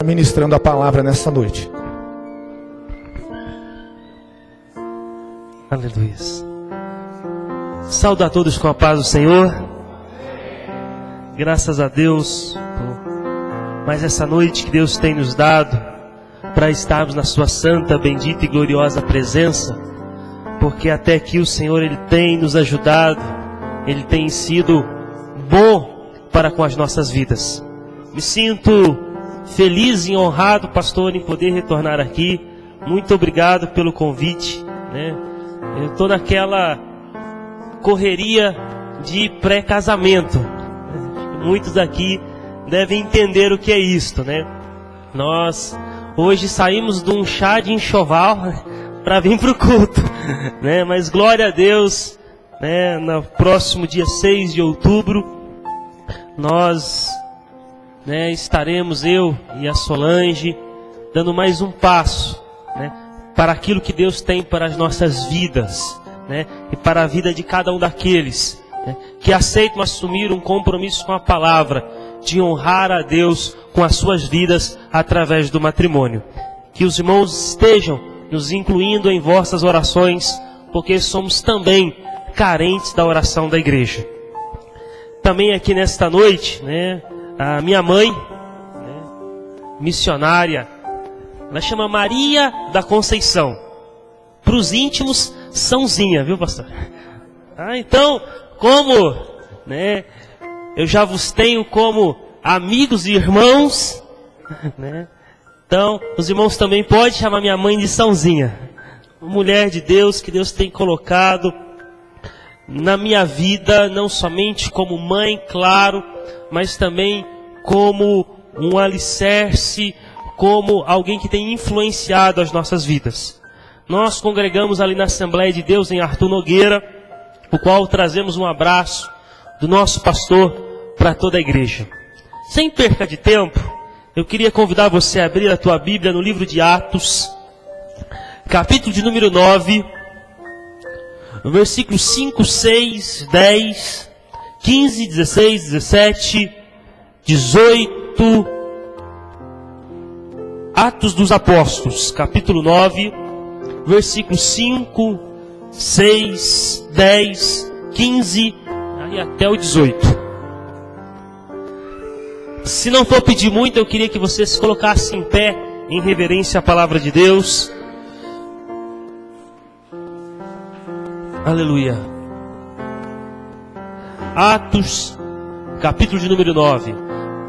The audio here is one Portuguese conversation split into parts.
ministrando a palavra nesta noite. Aleluia. Saúdo a todos com a paz do Senhor. Graças a Deus por mais essa noite que Deus tem nos dado para estarmos na sua santa, bendita e gloriosa presença, porque até aqui o Senhor Ele tem nos ajudado, Ele tem sido bom para com as nossas vidas. Me sinto feliz e honrado, pastor, em poder retornar aqui. Muito obrigado pelo convite, né? Eu estou naquela correria de pré-casamento. Muitos aqui devem entender o que é isto, né? Nós hoje saímos de um chá de enxoval para vir para o culto, né? Mas glória a Deus, né? No próximo dia 6 de outubro, nós, né, estaremos, eu e a Solange, dando mais um passo, né, para aquilo que Deus tem para as nossas vidas, né, e para a vida de cada um daqueles, né, que aceitam assumir um compromisso com a palavra, de honrar a Deus com as suas vidas através do matrimônio. Que os irmãos estejam nos incluindo em vossas orações, porque somos também carentes da oração da igreja. Também aqui nesta noite, né, a minha mãe, né, missionária, ela chama Maria da Conceição. Para os íntimos, Sãozinha, viu, pastor? Então, como, né, eu já vos tenho como amigos e irmãos, né, então os irmãos também podem chamar minha mãe de Sãozinha. Mulher de Deus, que Deus tem colocado na minha vida, não somente como mãe, claro, mas também como um alicerce, como alguém que tem influenciado as nossas vidas. Nós congregamos ali na Assembleia de Deus em Arthur Nogueira, o qual trazemos um abraço do nosso pastor para toda a igreja. Sem perca de tempo, eu queria convidar você a abrir a tua Bíblia no livro de Atos, capítulo de número 9, versículos 5, 6, 10, 15, 16, 17, 18, Atos dos Apóstolos, capítulo 9, versículos 5, 6, 10, 15 e até o 18. Se não for pedir muito, eu queria que você se colocasse em pé, em reverência à palavra de Deus. Aleluia. Atos, capítulo de número 9.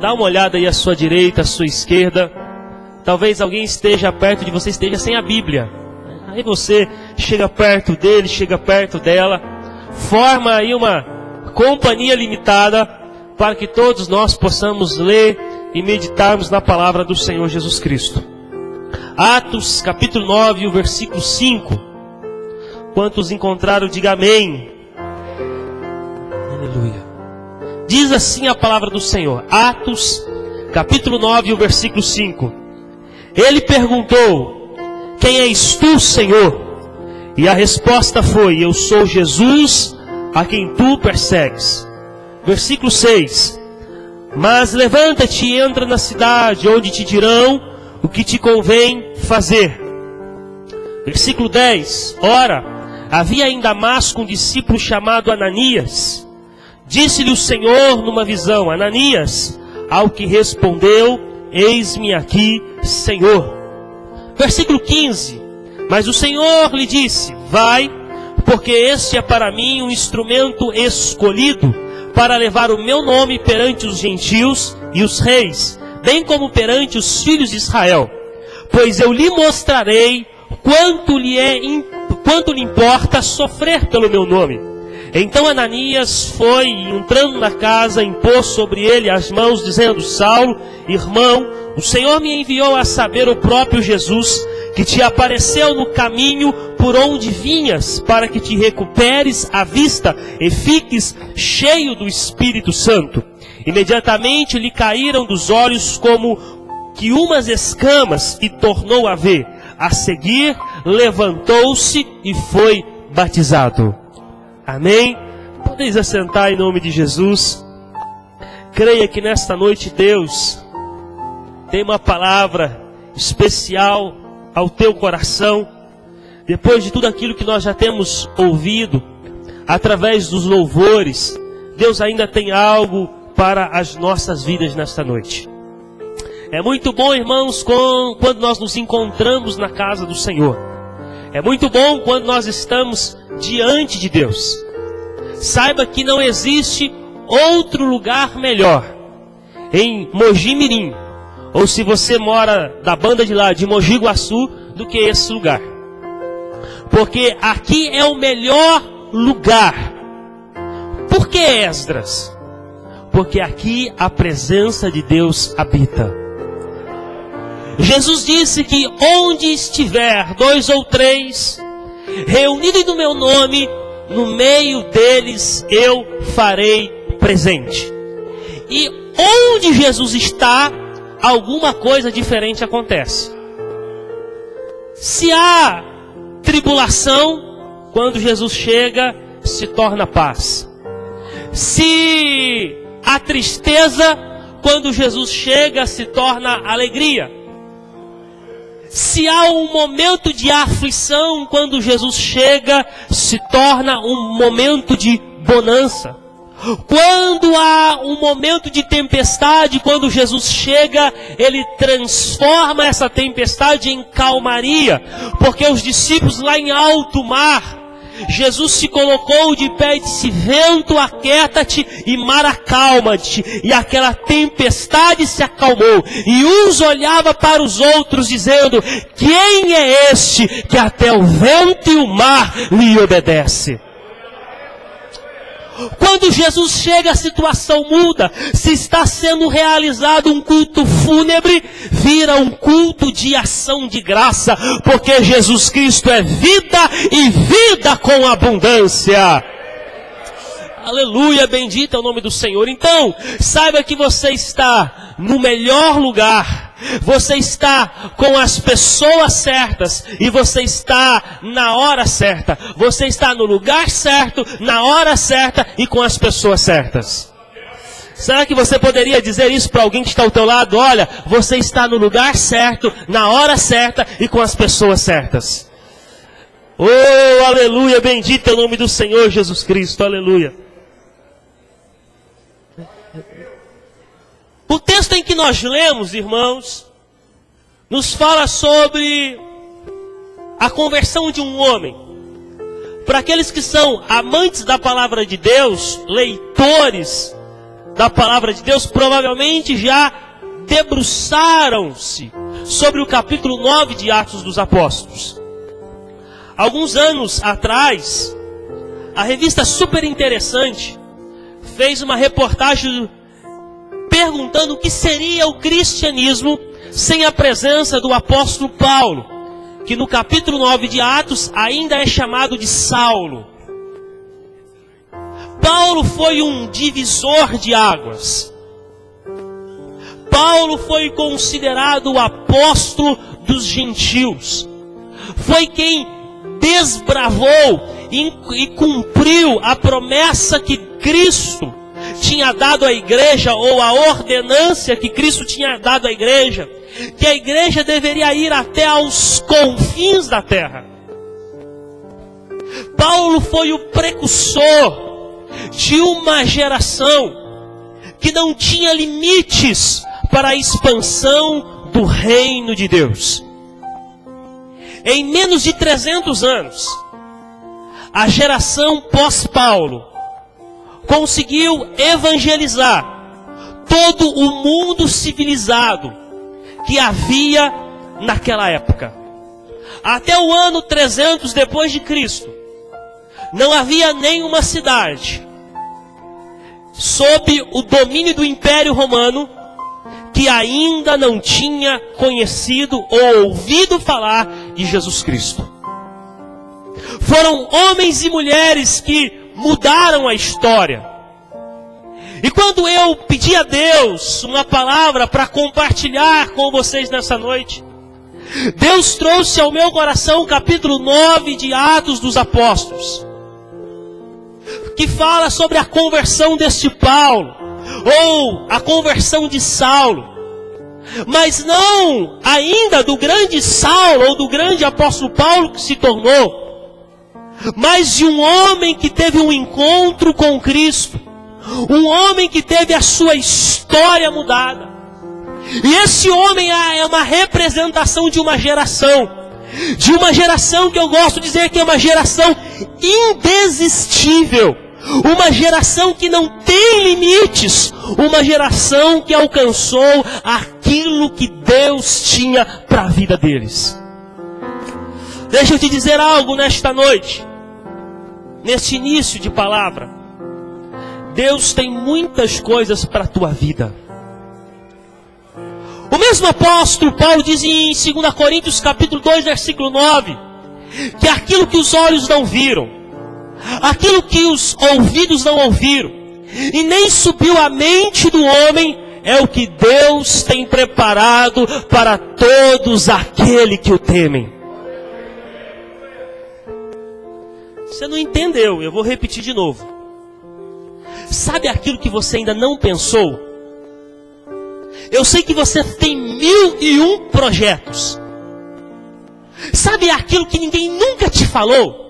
Dá uma olhada aí à sua direita, à sua esquerda. Talvez alguém esteja perto de você, esteja sem a Bíblia. Aí você chega perto dele, chega perto dela. Forma aí uma companhia limitada para que todos nós possamos ler e meditarmos na palavra do Senhor Jesus Cristo. Atos, capítulo 9, o versículo 5. Quantos encontraram, diga amém. Aleluia. Diz assim a palavra do Senhor. Atos, capítulo 9, o versículo 5. Ele perguntou: quem és tu, Senhor? E a resposta foi: eu sou Jesus, a quem tu persegues. Versículo 6. Mas levanta-te e entra na cidade, onde te dirão o que te convém fazer. Versículo 10. Ora, havia em Damasco um discípulo chamado Ananias. Disse-lhe o Senhor numa visão: Ananias. Ao que respondeu: eis-me aqui, Senhor. Versículo 15. Mas o Senhor lhe disse: vai, porque este é para mim um instrumento escolhido para levar o meu nome perante os gentios e os reis, bem como perante os filhos de Israel. Pois eu lhe mostrarei quanto lhe importa sofrer pelo meu nome. Então Ananias foi, entrando na casa, impôs sobre ele as mãos, dizendo: Saulo, irmão, o Senhor me enviou a saber o próprio Jesus, que te apareceu no caminho por onde vinhas, para que te recuperes a vista e fiques cheio do Espírito Santo. Imediatamente lhe caíram dos olhos como que umas escamas e tornou a ver. A seguir, levantou-se e foi batizado. Amém? Podeis assentar em nome de Jesus. Creia que nesta noite Deus tem uma palavra especial ao teu coração. Depois de tudo aquilo que nós já temos ouvido, através dos louvores, Deus ainda tem algo para as nossas vidas nesta noite. É muito bom, irmãos, quando nós nos encontramos na casa do Senhor. É muito bom quando nós estamos diante de Deus. Saiba que não existe outro lugar melhor em Mogi Mirim, ou se você mora da banda de lá, de Mogi Guaçu, do que esse lugar. Porque aqui é o melhor lugar. Por que, Esdras? Porque aqui a presença de Deus habita. Jesus disse que onde estiver 2 ou 3 reunidos no meu nome, no meio deles eu farei presente. E onde Jesus está, alguma coisa diferente acontece. Se há tribulação, quando Jesus chega, se torna paz. Se há tristeza, quando Jesus chega, se torna alegria. Se há um momento de aflição, quando Jesus chega, se torna um momento de bonança. Quando há um momento de tempestade, quando Jesus chega, Ele transforma essa tempestade em calmaria. Porque os discípulos lá em alto mar, Jesus se colocou de pé e disse: vento, aquieta-te, e mar, acalma-te. E aquela tempestade se acalmou. E uns olhavam para os outros dizendo: quem é este que até o vento e o mar lhe obedece? Quando Jesus chega, a situação muda. Se está sendo realizado um culto fúnebre, vira um culto de ação de graça, porque Jesus Cristo é vida e vida com abundância. Aleluia, bendito é o nome do Senhor. Então, saiba que você está no melhor lugar. Você está com as pessoas certas e você está na hora certa. Você está no lugar certo, na hora certa e com as pessoas certas. Será que você poderia dizer isso para alguém que está ao teu lado? Olha, você está no lugar certo, na hora certa e com as pessoas certas. Oh, aleluia, bendito é o nome do Senhor Jesus Cristo, aleluia. O texto em que nós lemos, irmãos, nos fala sobre a conversão de um homem. Para aqueles que são amantes da palavra de Deus, leitores da palavra de Deus, provavelmente já debruçaram-se sobre o capítulo 9 de Atos dos Apóstolos. Alguns anos atrás, a revista Super Interessante fez uma reportagem perguntando o que seria o cristianismo sem a presença do apóstolo Paulo, que no capítulo 9 de Atos ainda é chamado de Saulo. Paulo foi um divisor de águas. Paulo foi considerado o apóstolo dos gentios. Foi quem desbravou e cumpriu a promessa que Cristo tinha dado à igreja, ou a ordenância que Cristo tinha dado à igreja, que a igreja deveria ir até aos confins da terra. Paulo foi o precursor de uma geração que não tinha limites para a expansão do reino de Deus. Em menos de 300 anos, a geração pós-Paulo conseguiu evangelizar todo o mundo civilizado que havia naquela época. Até o ano 300 depois de Cristo, não havia nenhuma cidade sob o domínio do Império Romano que ainda não tinha conhecido ou ouvido falar de Jesus Cristo. Foram homens e mulheres que mudaram a história. E quando eu pedi a Deus uma palavra para compartilhar com vocês nessa noite, Deus trouxe ao meu coração o capítulo 9 de Atos dos Apóstolos, que fala sobre a conversão deste Paulo, ou a conversão de Saulo. mas não ainda do grande Saulo ou do grande apóstolo Paulo que se tornou, mas de um homem que teve um encontro com Cristo, um homem que teve a sua história mudada. E esse homem é uma representação de uma geração que eu gosto de dizer que é uma geração indesistível, uma geração que não tem limites, uma geração que alcançou aquilo que Deus tinha para a vida deles. Deixa eu te dizer algo nesta noite, neste início de palavra. Deus tem muitas coisas para a tua vida. O mesmo apóstolo Paulo diz em 2 Coríntios capítulo 2, versículo 9, que aquilo que os olhos não viram, aquilo que os ouvidos não ouviram, e nem subiu à mente do homem, é o que Deus tem preparado para todos aqueles que o temem. Você não entendeu, eu vou repetir de novo. Sabe aquilo que você ainda não pensou? Eu sei que você tem 1001 projetos. Sabe aquilo que ninguém nunca te falou?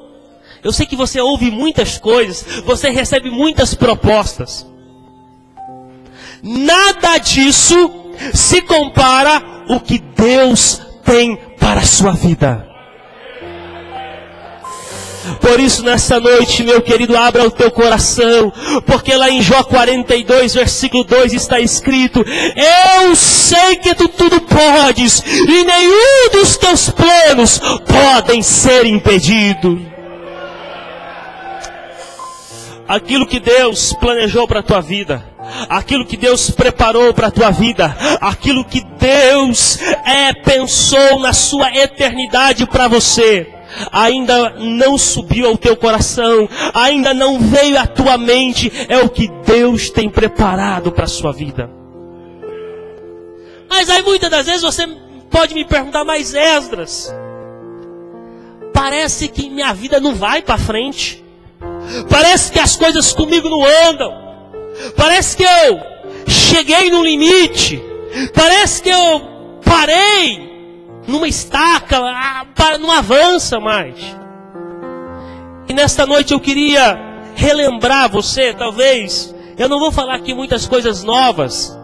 Eu sei que você ouve muitas coisas, você recebe muitas propostas. Nada disso se compara ao que Deus tem para a sua vida. Por isso, nessa noite, meu querido, abra o teu coração, porque lá em Jó 42, versículo 2 está escrito: eu sei que tu tudo podes, e nenhum dos teus planos podem ser impedidos. Aquilo que Deus planejou para a tua vida, aquilo que Deus preparou para a tua vida, aquilo que Deus pensou na sua eternidade para você, ainda não subiu ao teu coração, ainda não veio à tua mente, é o que Deus tem preparado para a sua vida. Mas aí muitas das vezes você pode me perguntar: mas Esdras, parece que minha vida não vai para frente, parece que as coisas comigo não andam, parece que eu cheguei no limite, parece que eu parei numa estaca, não avança mais. E nesta noite eu queria relembrar você, talvez, eu não vou falar aqui muitas coisas novas,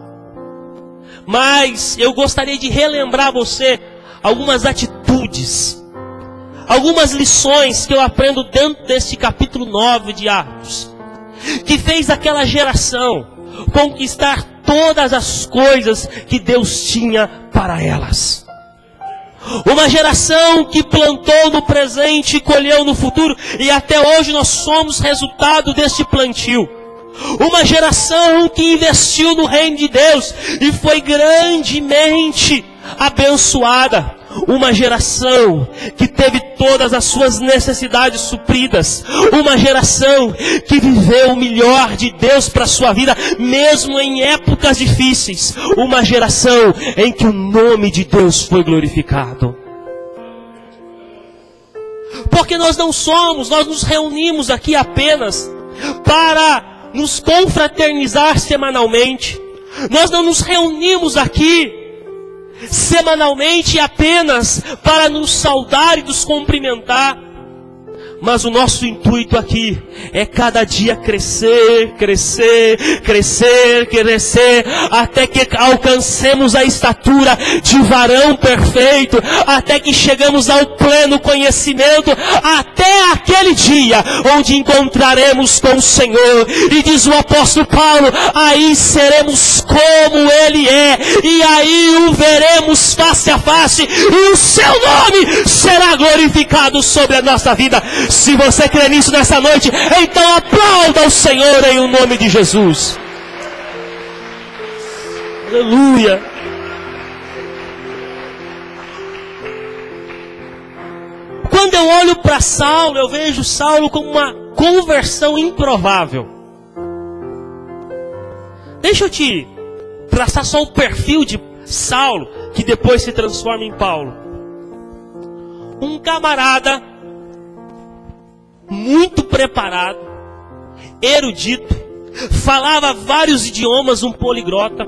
mas eu gostaria de relembrar você algumas atitudes, algumas lições que eu aprendo dentro deste capítulo 9 de Atos, que fez aquela geração conquistar todas as coisas que Deus tinha para elas. Uma geração que plantou no presente e colheu no futuro, e até hoje nós somos resultado deste plantio. Uma geração que investiu no reino de Deus e foi grandemente abençoada. Uma geração que teve todas as suas necessidades supridas. Uma geração que viveu o melhor de Deus para a sua vida, mesmo em épocas difíceis. Uma geração em que o nome de Deus foi glorificado. Porque nós nos reunimos aqui apenas para nos confraternizar semanalmente. Nós não nos reunimos aqui semanalmente apenas para nos saudar e nos cumprimentar. Mas o nosso intuito aqui é cada dia crescer, até que alcancemos a estatura de varão perfeito, até que chegamos ao pleno conhecimento, até aquele dia onde encontraremos com o Senhor. E diz o apóstolo Paulo: aí seremos como Ele é, e aí o veremos face a face, e o seu nome será glorificado sobre a nossa vida. Se você crê nisso nessa noite, então aplauda o Senhor em o nome de Jesus. Aleluia. Quando eu olho para Saulo, eu vejo Saulo como uma conversão improvável. Deixa eu te traçar só o perfil de Saulo, que depois se transforma em Paulo. Um camarada muito preparado, erudito, falava vários idiomas, um poliglota,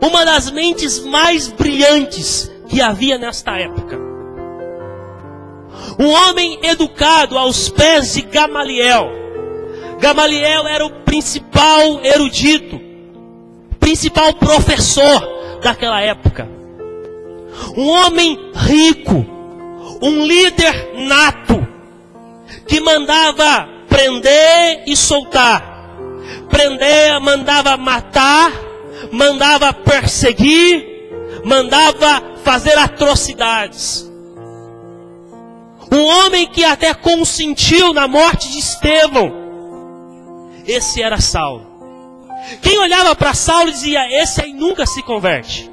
uma das mentes mais brilhantes que havia nesta época. Um homem educado aos pés de Gamaliel. Gamaliel era o principal erudito, principal professor daquela época. Um homem rico, um líder nato, que mandava prender e soltar. Prender, mandava matar, mandava perseguir, mandava fazer atrocidades. Um homem que até consentiu na morte de Estevão. Esse era Saulo. Quem olhava para Saulo dizia: esse aí nunca se converte.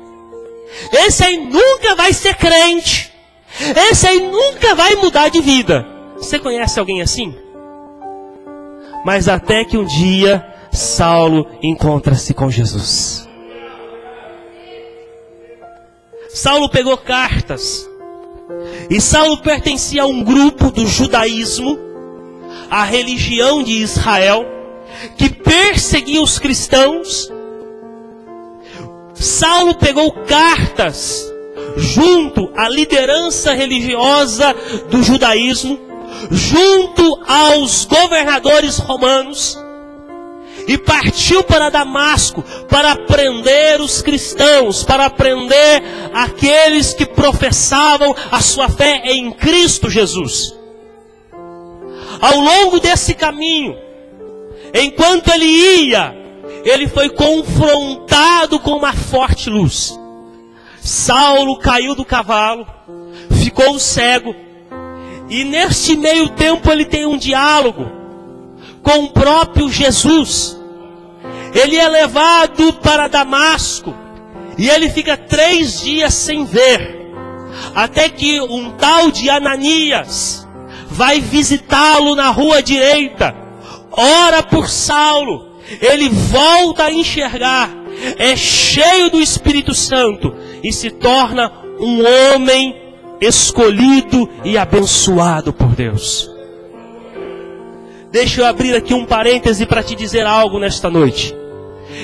Esse aí nunca vai ser crente. Esse aí nunca vai mudar de vida. Você conhece alguém assim? Mas até que um dia Saulo encontra-se com Jesus. Saulo pegou cartas. E Saulo pertencia a um grupo do judaísmo, a religião de Israel, que perseguia os cristãos. Saulo pegou cartas junto à liderança religiosa do judaísmo, junto aos governadores romanos, e partiu para Damasco para prender os cristãos, para prender aqueles que professavam a sua fé em Cristo Jesus. Ao longo desse caminho, enquanto ele ia, ele foi confrontado com uma forte luz. Saulo caiu do cavalo, ficou cego, e neste meio tempo ele tem um diálogo com o próprio Jesus. Ele é levado para Damasco e ele fica 3 dias sem ver, até que um tal de Ananias vai visitá-lo na rua direita, ora por Saulo, ele volta a enxergar, é cheio do Espírito Santo e se torna um homem escolhido e abençoado por Deus. Deixa eu abrir aqui um parêntese para te dizer algo nesta noite.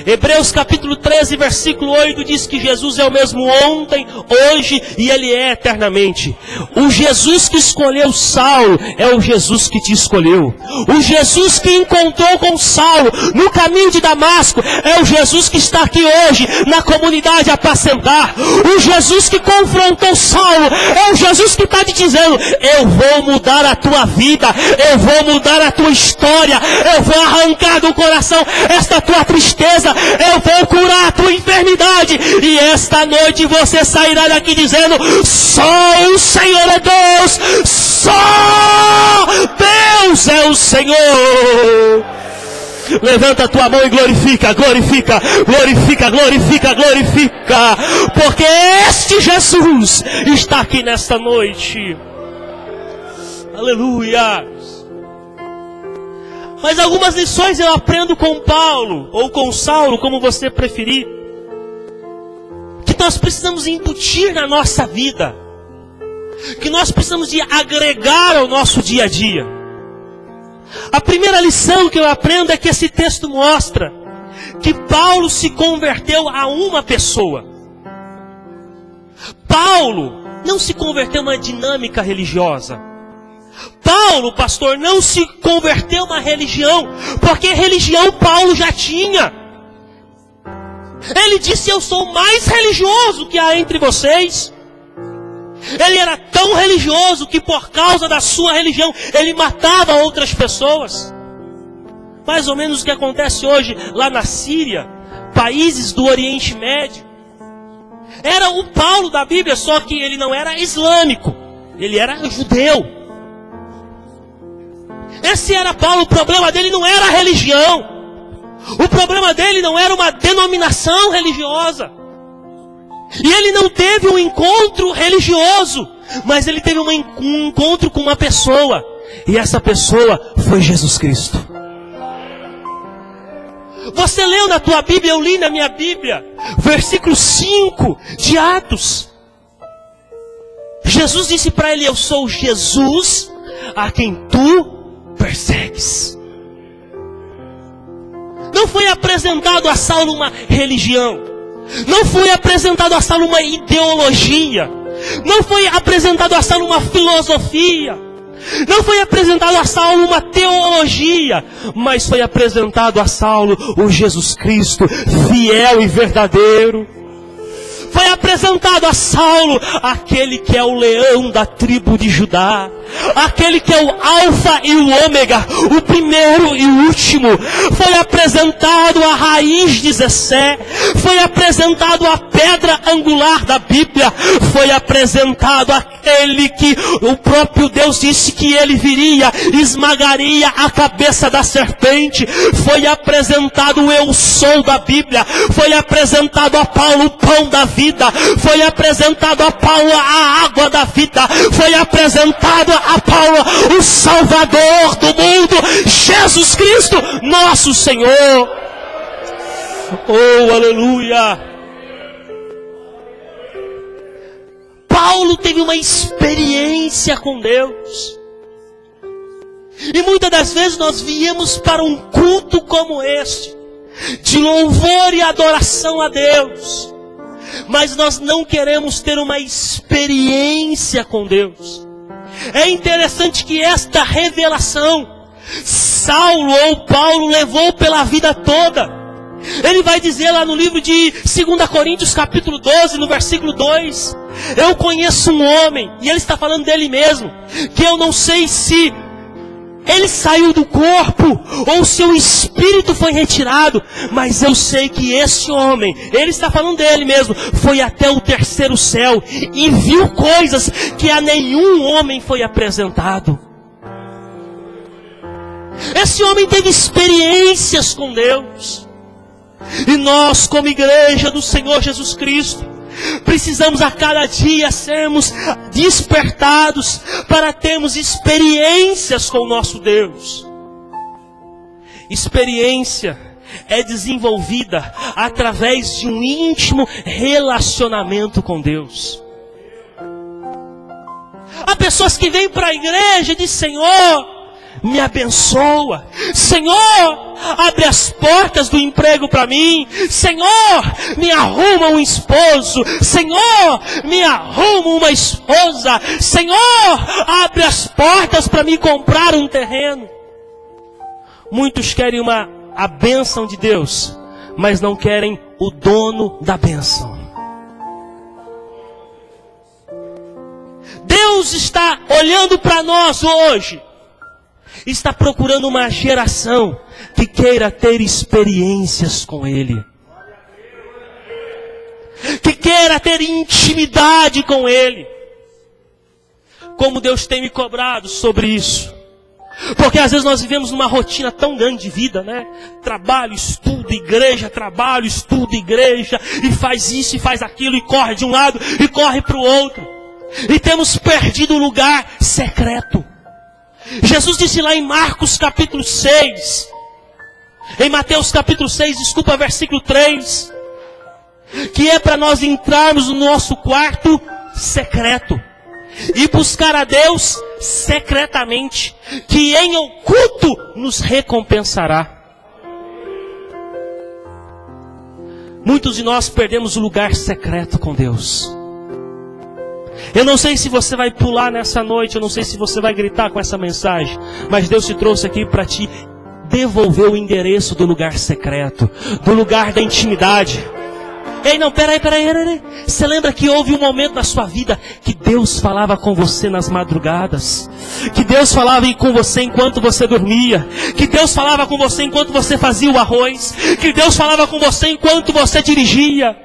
Hebreus capítulo 13, versículo 8 diz que Jesus é o mesmo ontem, hoje e Ele é eternamente. O Jesus que escolheu Saulo é o Jesus que te escolheu. O Jesus que encontrou com Saulo no caminho de Damasco é o Jesus que está aqui hoje na comunidade a apacentar. O Jesus que confrontou Saulo é o Jesus que está te dizendo: eu vou mudar a tua vida, eu vou mudar a tua história, eu vou arrancar do coração esta tua tristeza, eu vou curar a tua enfermidade. E esta noite você sairá daqui dizendo: só o Senhor é Deus, só Deus é o Senhor. Levanta a tua mão e glorifica, glorifica, glorifica, glorifica, glorifica, porque este Jesus está aqui nesta noite. Aleluia. Mas algumas lições eu aprendo com Paulo, ou com Saulo, como você preferir, que nós precisamos incutir na nossa vida, que nós precisamos de agregar ao nosso dia a dia. A primeira lição que eu aprendo é que esse texto mostra que Paulo se converteu a uma pessoa. Paulo não se converteu a uma dinâmica religiosa. Paulo, pastor, não se converteu a uma religião, porque religião Paulo já tinha. Ele disse: eu sou o mais religioso que há entre vocês. Ele era tão religioso que por causa da sua religião ele matava outras pessoas. Mais ou menos o que acontece hoje lá na Síria, países do Oriente Médio. Era o Paulo da Bíblia, só que ele não era islâmico, ele era judeu. Esse era Paulo. O problema dele não era a religião, o problema dele não era uma denominação religiosa. E ele não teve um encontro religioso, mas ele teve um encontro com uma pessoa, e essa pessoa foi Jesus Cristo. Você leu na tua Bíblia, eu li na minha Bíblia, versículo 5 de Atos. Jesus disse para ele: eu sou Jesus a quem tu persegues. Não foi apresentado a Saulo uma religião, Não foi apresentado a Saulo uma ideologia. Não foi apresentado a Saulo uma filosofia. Não foi apresentado a Saulo uma teologia. Mas foi apresentado a Saulo o Jesus Cristo, fiel e verdadeiro. Foi apresentado a Saulo aquele que é o leão da tribo de Judá, aquele que é o alfa e o ômega, o primeiro e o último. Foi apresentado a raiz de Jessé, foi apresentado a pedra angular da Bíblia, foi apresentado aquele que o próprio Deus disse que ele viria, esmagaria a cabeça da serpente. Foi apresentado o eu sou da Bíblia, foi apresentado a Paulo o pão da vida, foi apresentado a Paulo a água da vida, foi apresentado a Paulo o Salvador do mundo, Jesus Cristo, nosso Senhor. Oh, aleluia! Paulo teve uma experiência com Deus. E muitas das vezes nós viemos para um culto como este, de louvor e adoração a Deus, mas nós não queremos ter uma experiência com Deus. É interessante que esta revelação, Saulo ou Paulo levou pela vida toda. Ele vai dizer lá no livro de 2 Coríntios capítulo 12, no versículo 2, eu conheço um homem, e ele está falando dele mesmo, que eu não sei se ele saiu do corpo, ou seu espírito foi retirado, mas eu sei que esse homem, ele está falando dele mesmo, foi até o terceiro céu, e viu coisas que a nenhum homem foi apresentado. Esse homem teve experiências com Deus, e nós como igreja do Senhor Jesus Cristo, precisamos a cada dia sermos despertados para termos experiências com o nosso Deus. Experiência é desenvolvida através de um íntimo relacionamento com Deus. Há pessoas que vêm para a igreja e dizem: Senhor, me abençoa. Senhor, abre as portas do emprego para mim. Senhor, me arruma um esposo. Senhor, me arruma uma esposa. Senhor, abre as portas para me comprar um terreno. Muitos querem a bênção de Deus, mas não querem o dono da bênção. Deus está olhando para nós hoje, está procurando uma geração que queira ter experiências com Ele, que queira ter intimidade com Ele. Como Deus tem me cobrado sobre isso, porque às vezes nós vivemos numa rotina tão grande de vida, né? Trabalho, estudo, igreja, trabalho, estudo, igreja, e faz isso e faz aquilo, e corre de um lado e corre para o outro, e temos perdido o lugar secreto. Jesus disse lá em Marcos capítulo 6, em Mateus capítulo 6, desculpa, versículo 3, que é para nós entrarmos no nosso quarto secreto e buscar a Deus secretamente, que em oculto nos recompensará. Muitos de nós perdemos o lugar secreto com Deus. Eu não sei se você vai pular nessa noite, eu não sei se você vai gritar com essa mensagem, mas Deus te trouxe aqui para te devolver o endereço do lugar secreto, do lugar da intimidade. Ei, não, peraí. Você lembra que houve um momento na sua vida que Deus falava com você nas madrugadas? Que Deus falava com você enquanto você dormia? Que Deus falava com você enquanto você fazia o arroz? Que Deus falava com você enquanto você dirigia?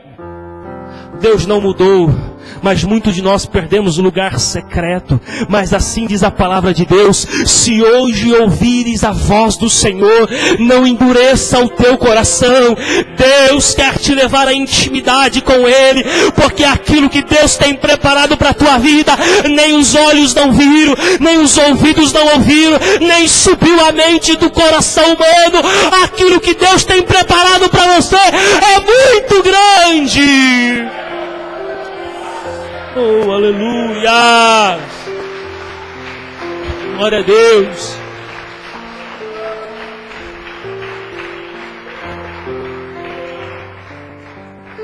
Deus não mudou, mas muitos de nós perdemos o lugar secreto. Mas assim diz a palavra de Deus: se hoje ouvires a voz do Senhor, não endureça o teu coração. Deus quer te levar à intimidade com Ele, porque aquilo que Deus tem preparado para a tua vida, nem os olhos não viram, nem os ouvidos não ouviram, nem subiu a mente do coração humano. Aquilo que Deus tem preparado para você é muito grande. Oh, aleluia! Glória a Deus!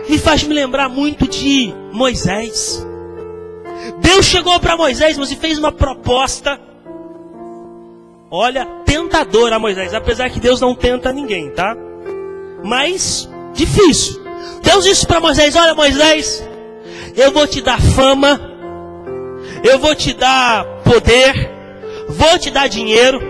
E faz me lembrar muito de Moisés. Deus chegou para Moisés, mas fez uma proposta, olha, tentadora a Moisés, apesar que Deus não tenta ninguém, tá? Mas difícil. Deus disse para Moisés: olha, Moisés, eu vou te dar fama, eu vou te dar poder, vou te dar dinheiro.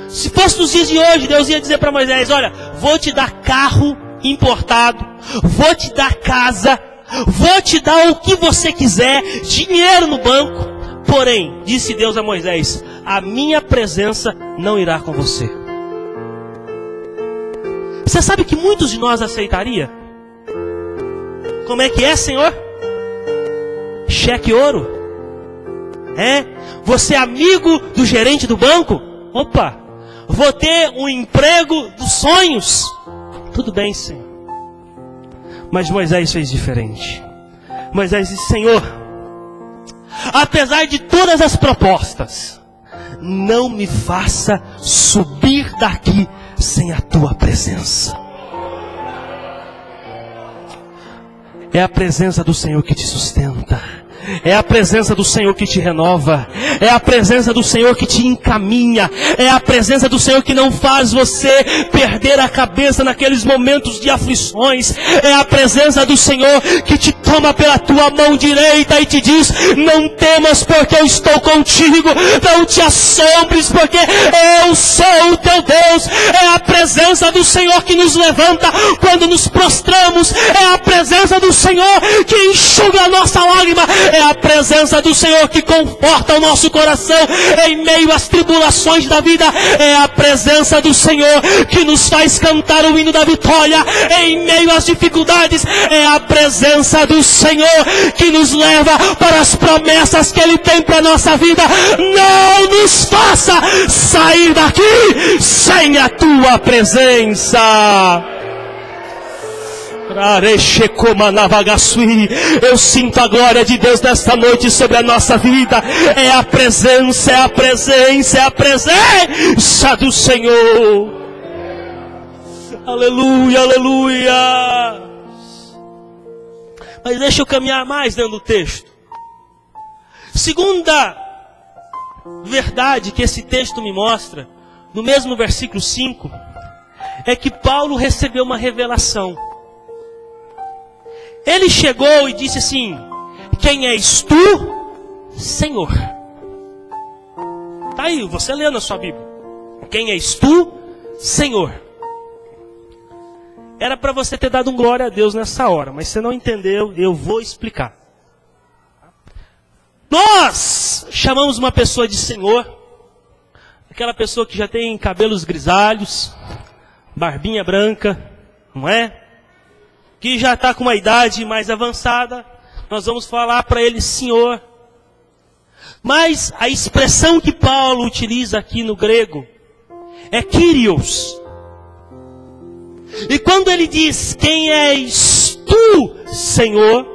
Se fosse nos dias de hoje, Deus ia dizer para Moisés: olha, vou te dar carro importado, vou te dar casa, vou te dar o que você quiser, dinheiro no banco. Porém, disse Deus a Moisés: a minha presença não irá com você. Você sabe que muitos de nós aceitaria? Como é que é, Senhor? Cheque ouro? É? Você é amigo do gerente do banco? Opa! Vou ter um emprego dos sonhos? Tudo bem, Senhor. Mas Moisés fez diferente. Moisés disse: Senhor, apesar de todas as propostas, não me faça subir daqui sem a tua presença. É a presença do Senhor que te sustenta. É a presença do Senhor que te renova. É a presença do Senhor que te encaminha. É a presença do Senhor que não faz você perder a cabeça naqueles momentos de aflições. É a presença do Senhor que te toma pela tua mão direita e te diz: não temas, porque eu estou contigo. Não te assombres, porque eu sou o teu Deus. É a presença do Senhor que nos levanta quando nos prostramos. É a presença do Senhor que enxuga a nossa lágrima. É a presença do Senhor que conforta o nosso coração em meio às tribulações da vida. É a presença do Senhor que nos faz cantar o hino da vitória em meio às dificuldades. É a presença do Senhor que nos leva para as promessas que Ele tem para a nossa vida. Não nos faça sair daqui sem a tua presença. Eu sinto a glória de Deus nesta noite sobre a nossa vida. É a presença, é a presença, é a presença do Senhor. Aleluia, aleluia. Mas deixa eu caminhar mais dentro do texto. Segunda verdade que esse texto me mostra, no mesmo versículo 5, é que Paulo recebeu uma revelação. Ele chegou e disse assim: quem és tu, Senhor? Está aí, você leu na sua Bíblia. Quem és tu, Senhor? Era para você ter dado um glória a Deus nessa hora, mas você não entendeu, eu vou explicar. Nós chamamos uma pessoa de Senhor, aquela pessoa que já tem cabelos grisalhos, barbinha branca, não é? Que já está com uma idade mais avançada, nós vamos falar para ele Senhor. Mas a expressão que Paulo utiliza aqui no grego é Kyrios. E quando ele diz quem és tu, Senhor,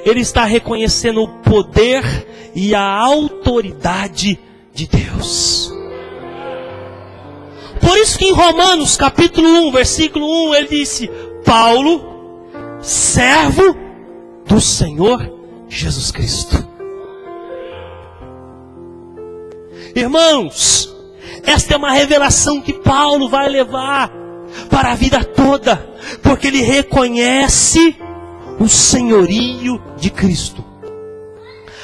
ele está reconhecendo o poder e a autoridade de Deus. Por isso que em Romanos capítulo 1, versículo 1, ele disse: Paulo, servo do Senhor Jesus Cristo. Irmãos, esta é uma revelação que Paulo vai levar para a vida toda, porque ele reconhece o senhorio de Cristo.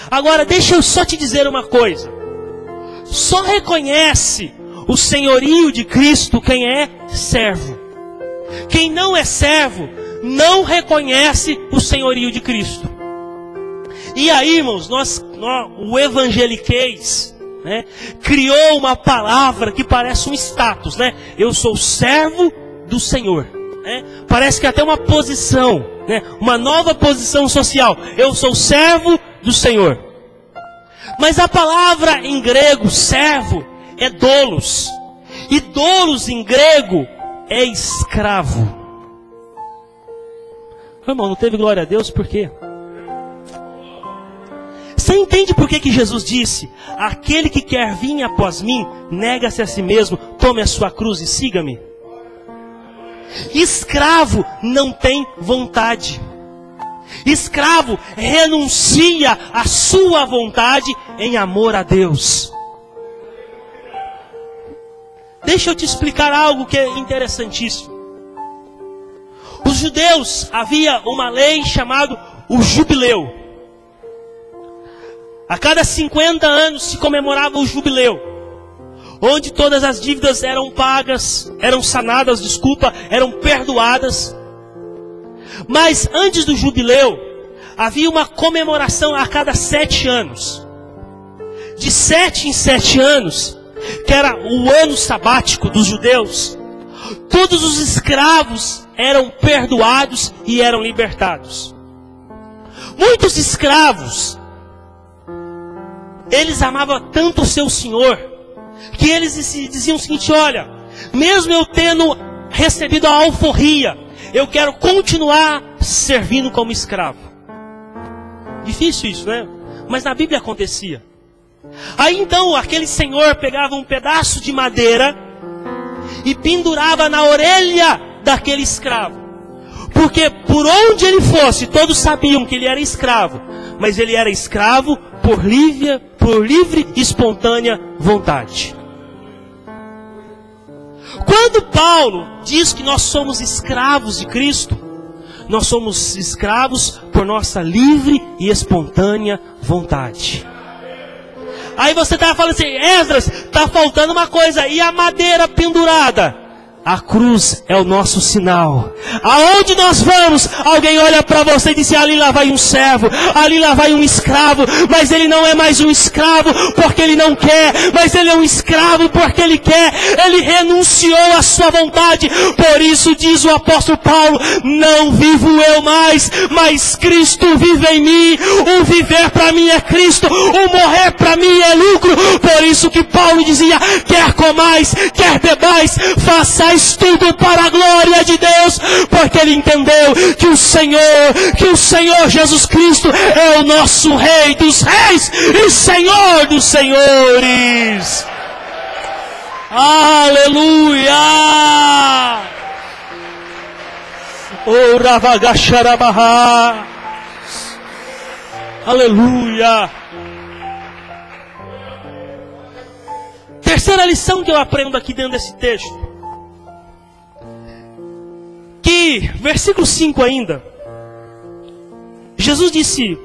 Agora, deixa eu só te dizer uma coisa: só reconhece o senhorio de Cristo quem é servo. Quem não é servo não reconhece o senhorio de Cristo. E aí, irmãos, o evangeliquez, né, criou uma palavra que parece um status, né? Eu sou servo do Senhor, né? Parece que até uma posição, né? Uma nova posição social. Eu sou servo do Senhor. Mas a palavra em grego servo é doulos, e doulos em grego é escravo. Irmão, não teve glória a Deus por quê? Você entende por que Jesus disse: aquele que quer vir após mim, nega-se a si mesmo, tome a sua cruz e siga-me? Escravo não tem vontade. Escravo renuncia à sua vontade em amor a Deus. Deixa eu te explicar algo que é interessantíssimo. Os judeus, havia uma lei chamada o jubileu. A cada 50 anos se comemorava o jubileu, onde todas as dívidas eram pagas, eram sanadas, eram perdoadas. Mas antes do jubileu, havia uma comemoração a cada 7 anos. De 7 em 7 anos, que era o ano sabático dos judeus, todos os escravos eram perdoados e eram libertados. Muitos escravos, eles amavam tanto o seu senhor, que eles diziam o seguinte: olha, mesmo eu tendo recebido a alforria, eu quero continuar servindo como escravo. Difícil isso, né? Mas na Bíblia acontecia. Aí então aquele senhor pegava um pedaço de madeira e pendurava na orelha daquele escravo. Porque por onde ele fosse, todos sabiam que ele era escravo. Mas ele era escravo por livre e espontânea vontade. Quando Paulo diz que nós somos escravos de Cristo, nós somos escravos por nossa livre e espontânea vontade. Aí você está falando assim: Esdras, está faltando uma coisa, e a madeira pendurada? A cruz é o nosso sinal. Aonde nós vamos, alguém olha para você e diz: ali lá vai um servo, ali lá vai um escravo. Mas ele não é mais um escravo porque ele não quer, mas ele é um escravo porque ele quer. Ele renunciou à sua vontade. Por isso diz o apóstolo Paulo: não vivo eu mais, mas Cristo vive em mim. O viver para mim é Cristo, o morrer para mim é lucro. Por isso que Paulo dizia: quer comais, quer bebais, façais tudo para a glória de Deus, porque ele entendeu que o Senhor Jesus Cristo é o nosso Rei dos Reis e Senhor dos Senhores. Aleluia! Oh, Ravagasharabaha! Aleluia! Terceira lição que eu aprendo aqui dentro desse texto, que, versículo 5 ainda, Jesus disse,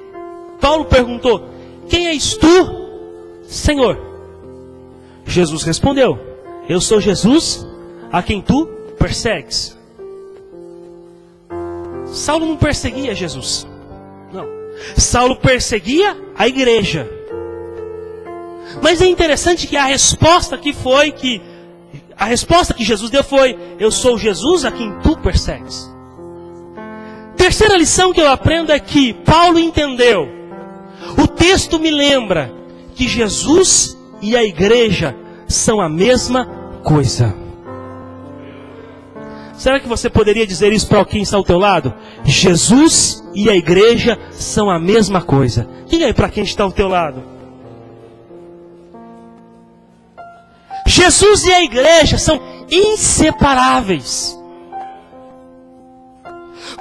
Paulo perguntou: quem és tu, Senhor? Jesus respondeu: eu sou Jesus, a quem tu persegues. Saulo não perseguia Jesus, não. Saulo perseguia a igreja. Mas é interessante que a resposta que Jesus deu foi: eu sou Jesus a quem tu persegues. Terceira lição que eu aprendo é que Paulo entendeu. O texto me lembra que Jesus e a igreja são a mesma coisa. Será que você poderia dizer isso para quem está ao teu lado? Jesus e a igreja são a mesma coisa. Diga aí para quem está ao teu lado. Jesus e a igreja são inseparáveis.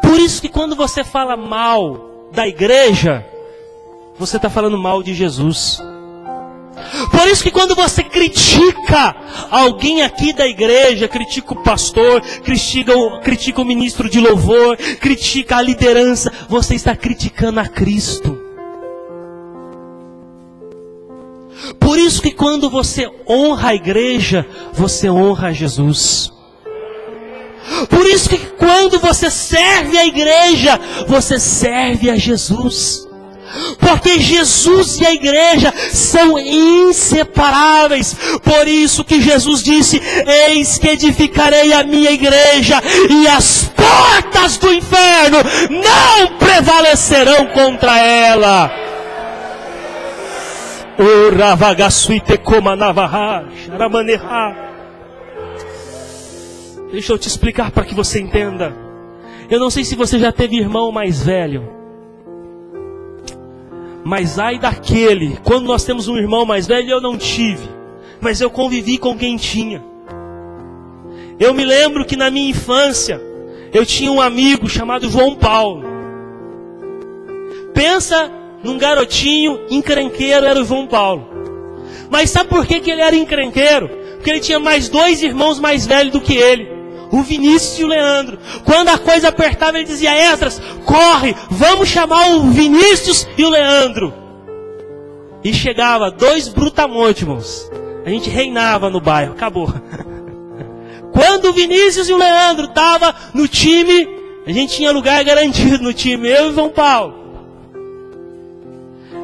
Por isso que quando você fala mal da igreja, você está falando mal de Jesus. Por isso que quando você critica alguém aqui da igreja, critica o pastor, critica o ministro de louvor, critica a liderança, você está criticando a Cristo. Por isso que quando você honra a igreja, você honra a Jesus. Por isso que quando você serve a igreja, você serve a Jesus. Porque Jesus e a igreja são inseparáveis. Por isso que Jesus disse: eis que edificarei a minha igreja, e as portas do inferno não prevalecerão contra ela. Deixa eu te explicar para que você entenda. Eu não sei se você já teve irmão mais velho, mas ai daquele, quando nós temos um irmão mais velho, eu não tive, mas eu convivi com quem tinha. Eu me lembro que na minha infância, eu tinha um amigo chamado João Paulo. Pensa num garotinho encrenqueiro, era o João Paulo. Mas sabe por que ele era encrenqueiro? Porque ele tinha mais 2 irmãos mais velhos do que ele, o Vinícius e o Leandro. Quando a coisa apertava, ele dizia: Esdras, corre, vamos chamar o Vinícius e o Leandro. E chegava 2 brutamontes, irmãos. A gente reinava no bairro, acabou. Quando o Vinícius e o Leandro estavam no time, a gente tinha lugar garantido no time, eu e João Paulo.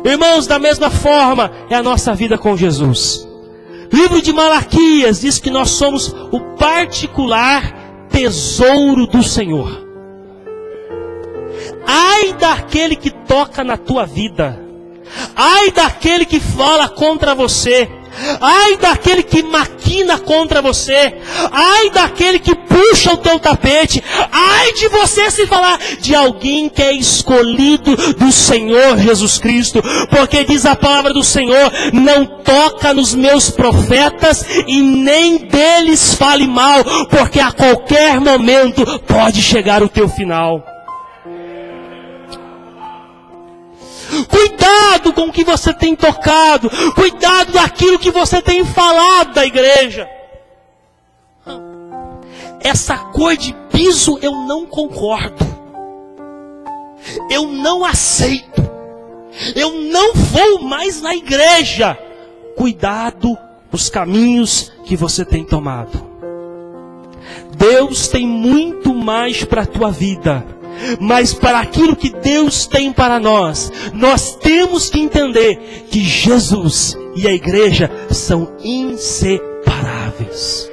Irmãos, da mesma forma é a nossa vida com Jesus. Livro de Malaquias diz que nós somos o particular tesouro do Senhor. Ai daquele que toca na tua vida. Ai daquele que fala contra você. Ai daquele que maquina contra você. Ai daquele que puxa o teu tapete. Ai de você se falar de alguém que é escolhido do Senhor Jesus Cristo. Porque diz a palavra do Senhor: não toca nos meus profetas e nem deles fale mal, porque a qualquer momento pode chegar o teu final. Cuidado com o que você tem tocado. Cuidado daquilo que você tem falado da igreja. Essa cor de piso eu não concordo. Eu não aceito. Eu não vou mais na igreja. Cuidado os caminhos que você tem tomado. Deus tem muito mais para a tua vida. Mas para aquilo que Deus tem para nós, nós temos que entender que Jesus e a igreja são inseparáveis.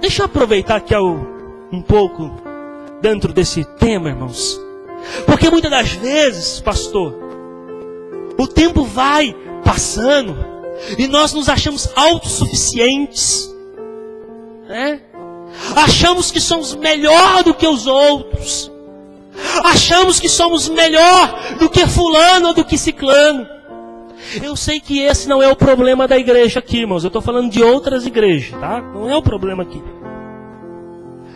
Deixa eu aproveitar aqui um pouco dentro desse tema, irmãos. Porque muitas das vezes, pastor, o tempo vai passando e nós nos achamos autossuficientes, né? Achamos que somos melhor do que os outros. Achamos que somos melhor do que fulano ou do que ciclano. Eu sei que esse não é o problema da igreja aqui, irmãos. Eu estou falando de outras igrejas, tá? Não é o problema aqui.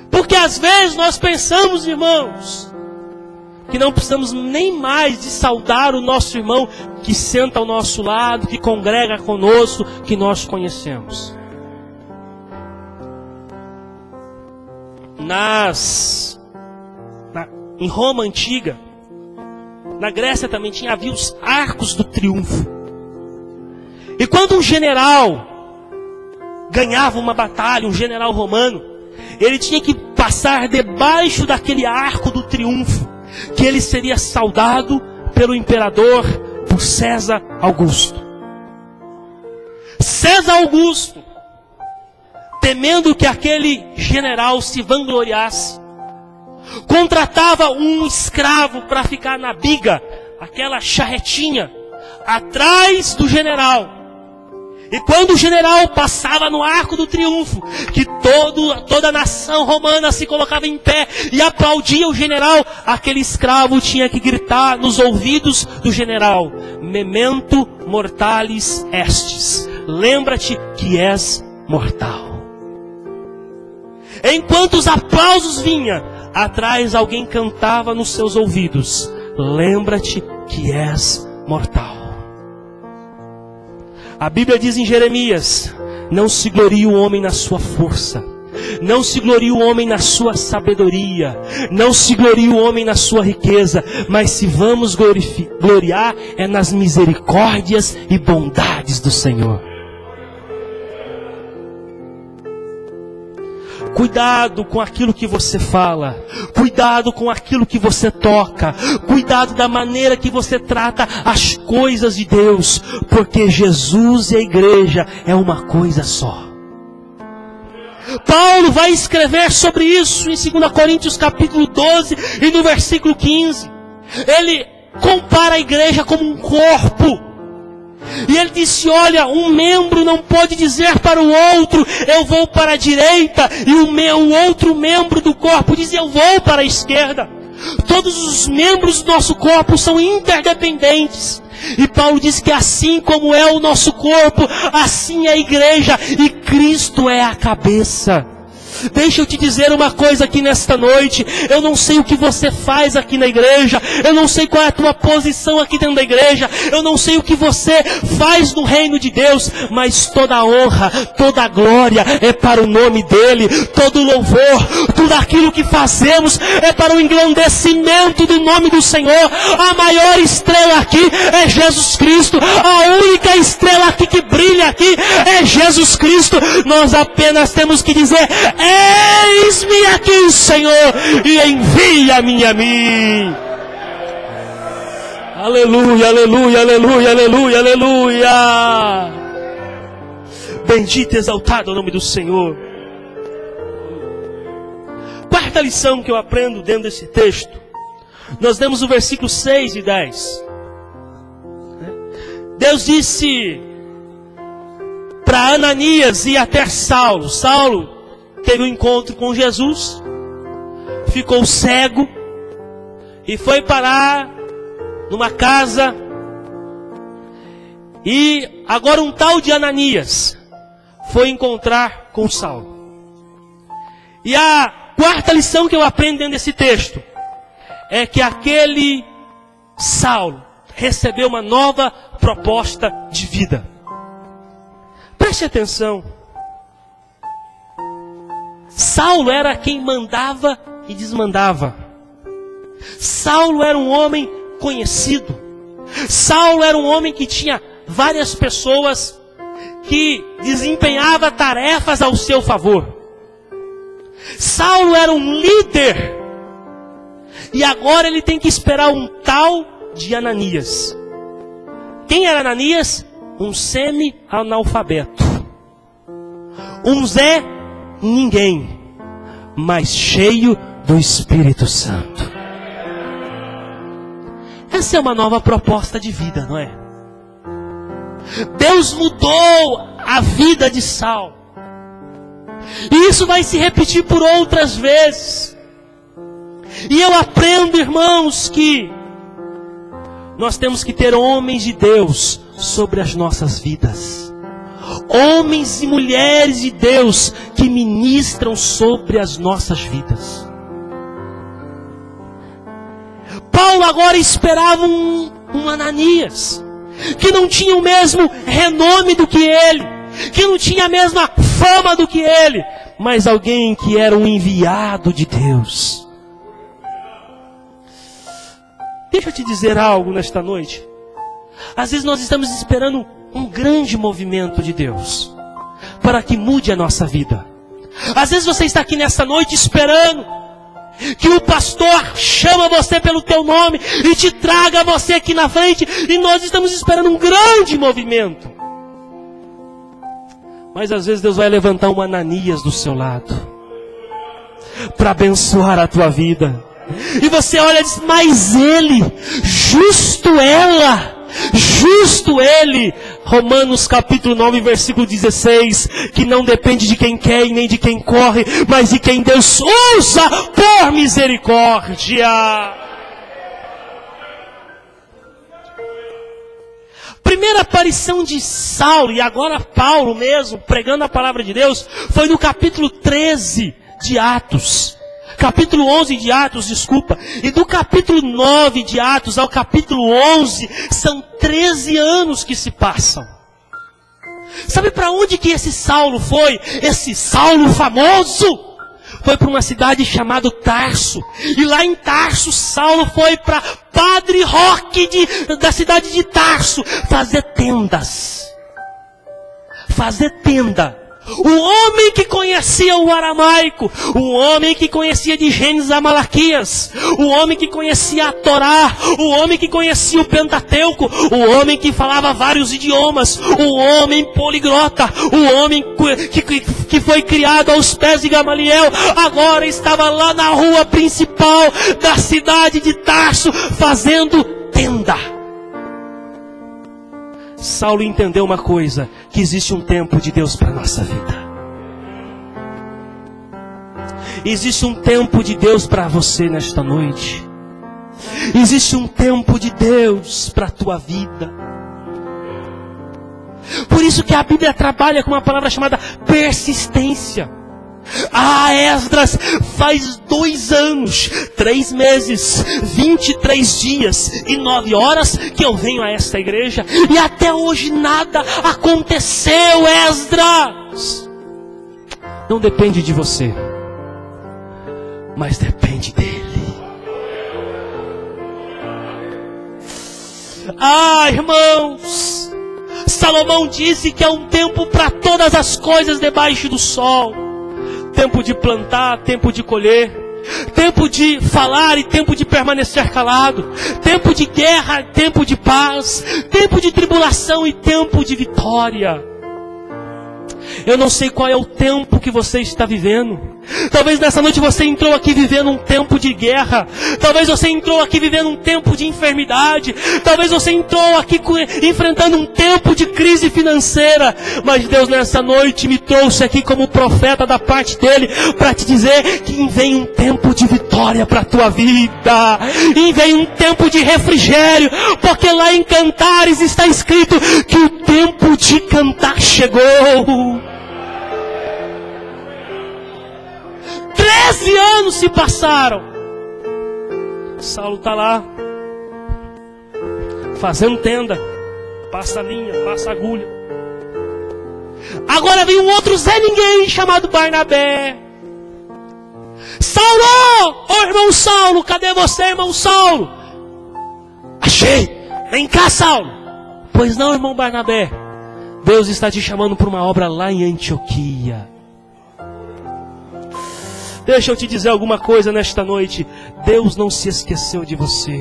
Porque às vezes nós pensamos, irmãos, que não precisamos nem mais de saudar o nosso irmão que senta ao nosso lado, que congrega conosco, que nós conhecemos. Em Roma antiga, na Grécia também havia os arcos do triunfo. E quando um general ganhava uma batalha, um general romano, ele tinha que passar debaixo daquele arco do triunfo, que ele seria saudado pelo imperador, por César Augusto. César Augusto, temendo que aquele general se vangloriasse, contratava um escravo para ficar na biga, aquela charretinha, atrás do general. E quando o general passava no arco do triunfo, que toda a nação romana se colocava em pé e aplaudia o general, aquele escravo tinha que gritar nos ouvidos do general: memento mortalis estis, lembra-te que és mortal. Enquanto os aplausos vinham, atrás alguém cantava nos seus ouvidos: lembra-te que és mortal. A Bíblia diz em Jeremias: não se glorie o homem na sua força, não se glorie o homem na sua sabedoria, não se glorie o homem na sua riqueza, mas se vamos gloriar é nas misericórdias e bondades do Senhor. Cuidado com aquilo que você fala. Cuidado com aquilo que você toca. Cuidado da maneira que você trata as coisas de Deus. Porque Jesus e a igreja é uma coisa só. Paulo vai escrever sobre isso em 2 Coríntios capítulo 12 e no versículo 15. Ele compara a igreja como um corpo. E ele disse: olha, um membro não pode dizer para o outro: eu vou para a direita, e o outro membro do corpo diz: eu vou para a esquerda. Todos os membros do nosso corpo são interdependentes. E Paulo diz que assim como é o nosso corpo, assim é a igreja, e Cristo é a cabeça. Deixa eu te dizer uma coisa aqui nesta noite. Eu não sei o que você faz aqui na igreja. Eu não sei qual é a tua posição aqui dentro da igreja. Eu não sei o que você faz no reino de Deus. Mas toda a honra, toda a glória é para o nome dEle. Todo o louvor, tudo aquilo que fazemos é para o engrandecimento do nome do Senhor. A maior estrela aqui é Jesus Cristo. A única estrela aqui que brilha aqui é Jesus Cristo. Nós apenas temos que dizer: eis-me aqui, Senhor, e envia-me a mim. Aleluia, aleluia, aleluia, aleluia, aleluia. Bendito e exaltado é o nome do Senhor. Quarta lição que eu aprendo dentro desse texto. Nós lemos o versículo 6 e 10. Deus disse para Ananias ir até Saulo. Saulo teve um encontro com Jesus, ficou cego e foi parar numa casa. E agora um tal de Ananias foi encontrar com Saulo. E a quarta lição que eu aprendo dentro desse texto é que aquele Saulo recebeu uma nova proposta de vida. Preste atenção. Saulo era quem mandava e desmandava. Saulo era um homem conhecido. Saulo era um homem que tinha várias pessoas que desempenhava tarefas ao seu favor. Saulo era um líder. E agora ele tem que esperar um tal de Ananias. Quem era Ananias? Um semi-analfabeto. Um Zé ninguém, mas cheio do Espírito Santo. Essa é uma nova proposta de vida, não é? Deus mudou a vida de Saulo. E isso vai se repetir por outras vezes. E eu aprendo, irmãos, que nós temos que ter homens de Deus sobre as nossas vidas. Homens e mulheres de Deus que ministram sobre as nossas vidas. Paulo agora esperava um Ananias, que não tinha o mesmo renome do que ele, que não tinha a mesma fama do que ele, mas alguém que era um enviado de Deus. Deixa eu te dizer algo nesta noite. Às vezes nós estamos esperando um grande movimento de Deus para que mude a nossa vida. Às vezes você está aqui nesta noite esperando que o pastor chama você pelo teu nome e te traga você aqui na frente, e nós estamos esperando um grande movimento. Mas às vezes Deus vai levantar um Ananias do seu lado para abençoar a tua vida. E você olha e diz: mas ele, justo ele. Romanos capítulo 9, versículo 16, que não depende de quem quer e nem de quem corre, mas de quem Deus usa por misericórdia. Primeira aparição de Saulo, e agora Paulo mesmo, pregando a palavra de Deus, foi no capítulo 13 de Atos. Capítulo 11 de Atos, desculpa. E do capítulo 9 de Atos ao capítulo 11, são 13 anos que se passam. Sabe para onde que esse Saulo foi? Esse Saulo famoso foi para uma cidade chamada Tarso. E lá em Tarso, Saulo foi para Padre Roque da cidade de Tarso fazer tendas. Fazer tenda. O homem que conhecia o aramaico, o homem que conhecia de Gênesis a Malaquias, o homem que conhecia a Torá, o homem que conhecia o Pentateuco, o homem que falava vários idiomas, o homem poliglota, o homem que foi criado aos pés de Gamaliel, agora estava lá na rua principal da cidade de Tarso, fazendo tenda. Saulo entendeu uma coisa, que existe um tempo de Deus para a nossa vida. Existe um tempo de Deus para você nesta noite. Existe um tempo de Deus para a tua vida. Por isso que a Bíblia trabalha com uma palavra chamada persistência. Ah, Esdras, faz 2 anos, 3 meses, 23 dias e 9 horas que eu venho a esta igreja e até hoje nada aconteceu, Esdras. Não depende de você, mas depende dele. Ah, irmãos, Salomão disse que é um tempo para todas as coisas debaixo do sol. Tempo de plantar, tempo de colher, tempo de falar e tempo de permanecer calado, tempo de guerra, tempo de paz, tempo de tribulação e tempo de vitória. Eu não sei qual é o tempo que você está vivendo. Talvez nessa noite você entrou aqui vivendo um tempo de guerra. Talvez você entrou aqui vivendo um tempo de enfermidade. Talvez você entrou aqui enfrentando um tempo de crise financeira. Mas Deus nessa noite me trouxe aqui como profeta da parte dEle para te dizer que vem um tempo de vitória para a tua vida. E vem um tempo de refrigério. Porque lá em Cantares está escrito que o tempo de cantar chegou. 13 anos se passaram. Saulo está lá, fazendo tenda, passa linha, passa agulha. Agora vem um outro Zé Ninguém chamado Barnabé. Saulo! Ô irmão Saulo, cadê você, irmão Saulo? Achei! Vem cá, Saulo! Pois não, irmão Barnabé, Deus está te chamando para uma obra lá em Antioquia. Deixa eu te dizer alguma coisa nesta noite. Deus não se esqueceu de você.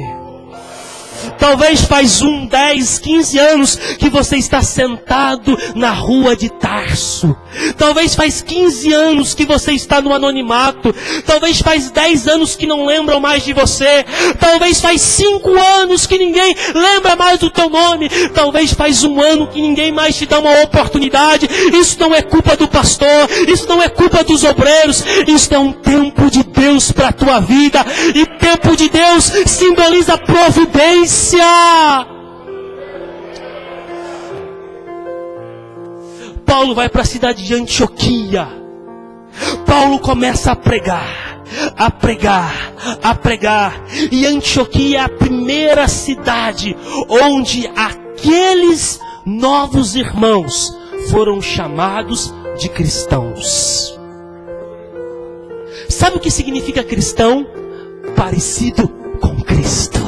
Talvez faz 10, 15 anos que você está sentado na rua de Tarso. Talvez faz 15 anos que você está no anonimato. Talvez faz 10 anos que não lembram mais de você. Talvez faz 5 anos que ninguém lembra mais do teu nome. Talvez faz 1 ano que ninguém mais te dá uma oportunidade. Isso não é culpa do pastor. Isso não é culpa dos obreiros. Isso é um tempo de Deus para a tua vida. E tempo de Deus simboliza providência. Paulo vai para a cidade de Antioquia. Paulo começa a pregar, a pregar, a pregar. E Antioquia é a primeira cidade onde aqueles novos irmãos foram chamados de cristãos. Sabe o que significa cristão? Parecido com Cristo.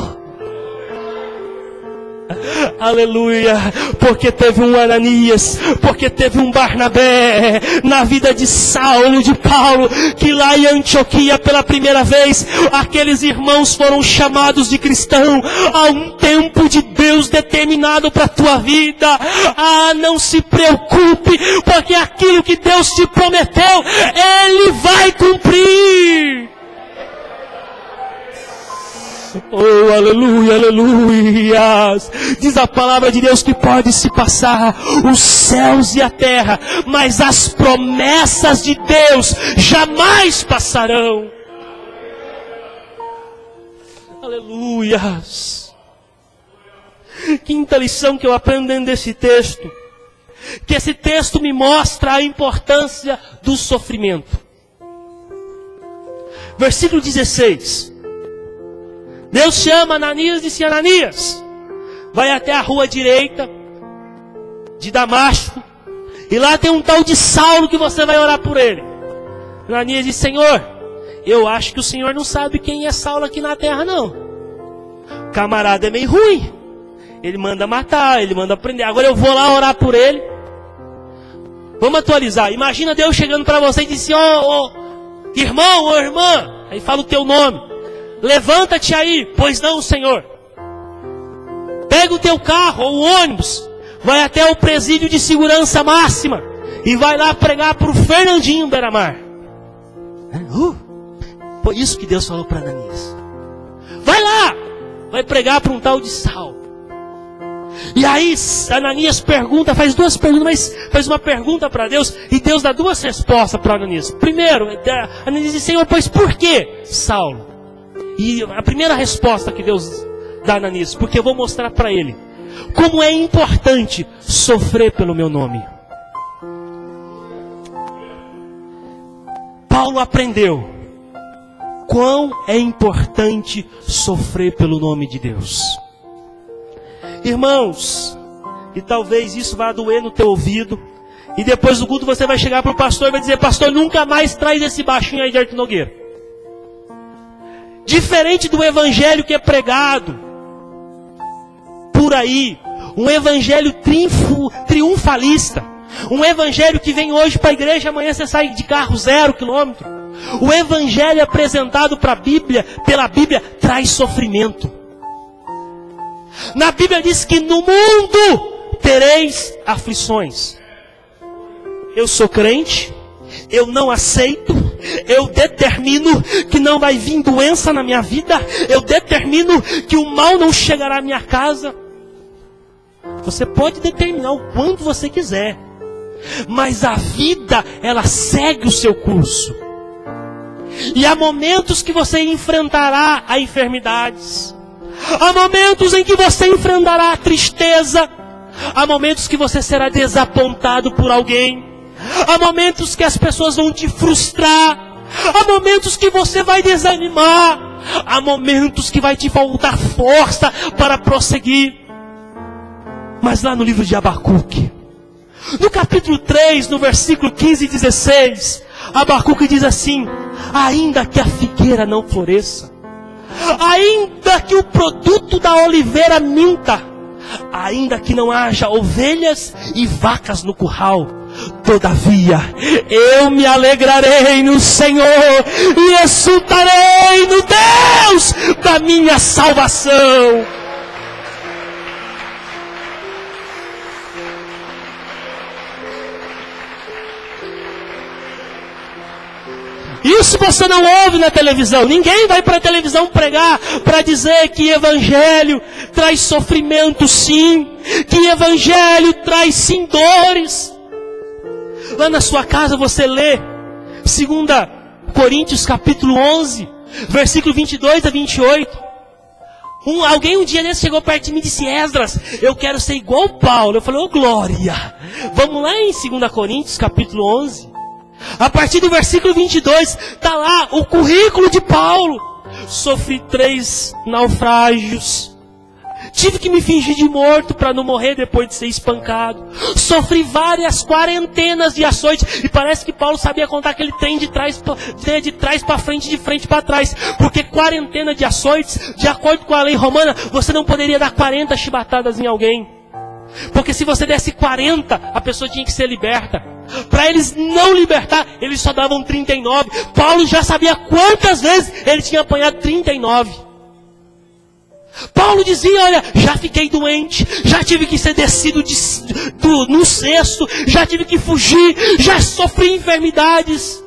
Aleluia, porque teve um Ananias, porque teve um Barnabé na vida de Saulo, de Paulo, que lá em Antioquia pela primeira vez, aqueles irmãos foram chamados de cristão. Há um tempo de Deus determinado para a tua vida. Ah, não se preocupe, porque aquilo que Deus te prometeu, Ele vai cumprir. Oh, aleluia, aleluia. Diz a palavra de Deus que pode se passar os céus e a terra, mas as promessas de Deus jamais passarão. Aleluia. Quinta lição que eu aprendo dentro desse texto, que esse texto me mostra a importância do sofrimento. Versículo 16. Deus chama Ananias e disse: Ananias, vai até a rua direita de Damasco, e lá tem um tal de Saulo que você vai orar por ele. Ananias disse: Senhor, eu acho que o Senhor não sabe quem é Saulo aqui na terra não. O camarada é meio ruim, ele manda matar, ele manda prender. Agora eu vou lá orar por ele. Vamos atualizar. Imagina Deus chegando para você e disse: irmão ou irmã, aí fala o teu nome. Levanta-te aí. Pois não, Senhor. Pega o teu carro ou o ônibus, vai até o presídio de segurança máxima e vai lá pregar para o Fernandinho Beira-Mar. Foi isso que Deus falou para Ananias. Vai lá, vai pregar para um tal de Saulo. E aí Ananias pergunta, faz 2 perguntas, mas faz uma pergunta para Deus, e Deus dá 2 respostas para Ananias. Primeiro, Ananias diz: Senhor, pois por que Saulo? E a primeira resposta que Deus dá a Ananias: porque eu vou mostrar para ele como é importante sofrer pelo meu nome. Paulo aprendeu quão é importante sofrer pelo nome de Deus. Irmãos, e talvez isso vá doer no teu ouvido, e depois do culto você vai chegar para o pastor e vai dizer: pastor, nunca mais traz esse baixinho aí de Arthur Nogueira. Diferente do evangelho que é pregado por aí, um evangelho triunfalista, um evangelho que vem hoje para a igreja, amanhã você sai de carro 0 quilômetro. O evangelho apresentado pela Bíblia traz sofrimento. Na Bíblia diz que no mundo tereis aflições. Eu sou crente, eu não aceito, eu determino que não vai vir doença na minha vida, eu determino que o mal não chegará à minha casa. Você pode determinar o quanto você quiser, mas a vida, ela segue o seu curso. E há momentos que você enfrentará a enfermidades, há momentos em que você enfrentará a tristeza, há momentos que você será desapontado por alguém, há momentos que as pessoas vão te frustrar, há momentos que você vai desanimar, há momentos que vai te faltar força para prosseguir. Mas lá no livro de Abacuque, no capítulo 3, no versículo 15 e 16, Abacuque diz assim: ainda que a figueira não floresça, ainda que o produto da oliveira minta, ainda que não haja ovelhas e vacas no curral, todavia eu me alegrarei no Senhor e exultarei no Deus da minha salvação. Isso você não ouve na televisão. Ninguém vai para a televisão pregar para dizer que evangelho traz sofrimento, sim. Que evangelho traz sim dores. Lá na sua casa você lê 2 Coríntios capítulo 11, versículo 22 a 28. Alguém um dia desse chegou perto de mim e disse: Esdras, eu quero ser igual Paulo. Eu falei: ô glória. Vamos lá em 2 Coríntios capítulo 11. A partir do versículo 22, está lá o currículo de Paulo. Sofri 3 naufrágios. Tive que me fingir de morto para não morrer depois de ser espancado. Sofri várias quarentenas de açoites. E parece que Paulo sabia contar que ele tem de trás para frente, de frente para trás. Porque quarentena de açoites, de acordo com a lei romana, você não poderia dar 40 chibatadas em alguém. Porque se você desse 40, a pessoa tinha que ser liberta. Para eles não libertar, eles só davam 39. Paulo já sabia quantas vezes ele tinha apanhado 39. Paulo dizia: olha, já fiquei doente, já tive que ser descido no cesto, já tive que fugir, já sofri enfermidades.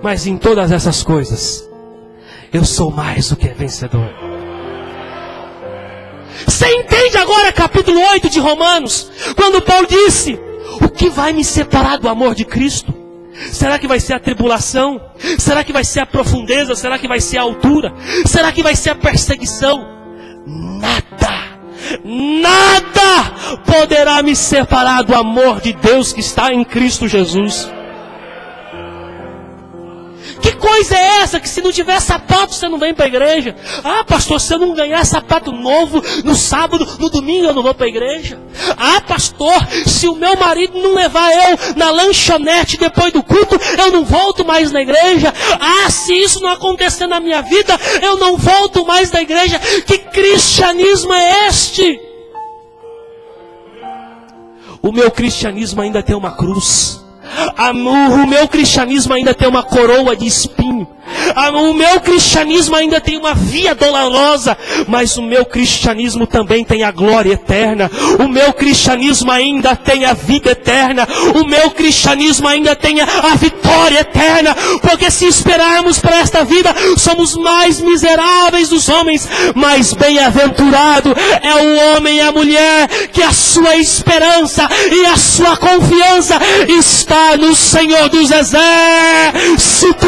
Mas em todas essas coisas, eu sou mais do que vencedor. Você entende agora capítulo 8 de Romanos? Quando Paulo disse: o que vai me separar do amor de Cristo? Será que vai ser a tribulação? Será que vai ser a profundeza? Será que vai ser a altura? Será que vai ser a perseguição? Nada poderá me separar do amor de Deus que está em Cristo Jesus. Que coisa é essa que se não tiver sapato você não vem para a igreja? Ah, pastor, se eu não ganhar sapato novo no sábado, no domingo eu não vou para a igreja. Ah, pastor, se o meu marido não levar eu na lanchonete depois do culto, eu não volto mais na igreja. Ah, se isso não acontecer na minha vida, eu não volto mais na igreja. Que cristianismo é este? O meu cristianismo ainda tem uma cruz. O meu cristianismo ainda tem uma coroa de espinho. O meu cristianismo ainda tem uma via dolorosa. Mas o meu cristianismo também tem a glória eterna. O meu cristianismo ainda tem a vida eterna. O meu cristianismo ainda tem a vitória eterna. Porque se esperarmos para esta vida, somos mais miseráveis dos homens. Mas bem-aventurado é o homem e a mulher que a sua esperança e a sua confiança está no Senhor dos Exércitos.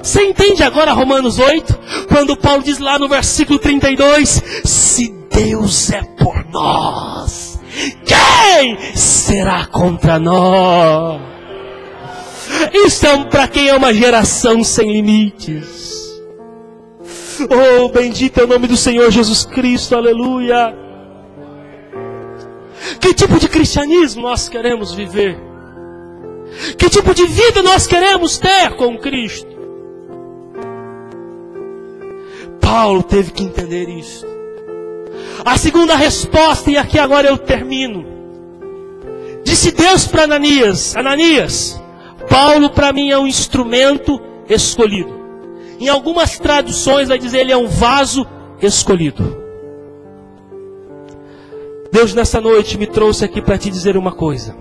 Você entende agora Romanos 8? Quando Paulo diz lá no versículo 32: se Deus é por nós, quem será contra nós? Isso é para quem é uma geração sem limites. Oh, bendito é o nome do Senhor Jesus Cristo, aleluia. Que tipo de cristianismo nós queremos viver? Que tipo de vida nós queremos ter com Cristo? Paulo teve que entender isso. A segunda resposta, e aqui agora eu termino. Disse Deus para Ananias: Ananias, Paulo para mim é um instrumento escolhido. Em algumas traduções vai dizer ele é um vaso escolhido. Deus nessa noite me trouxe aqui para te dizer uma coisa.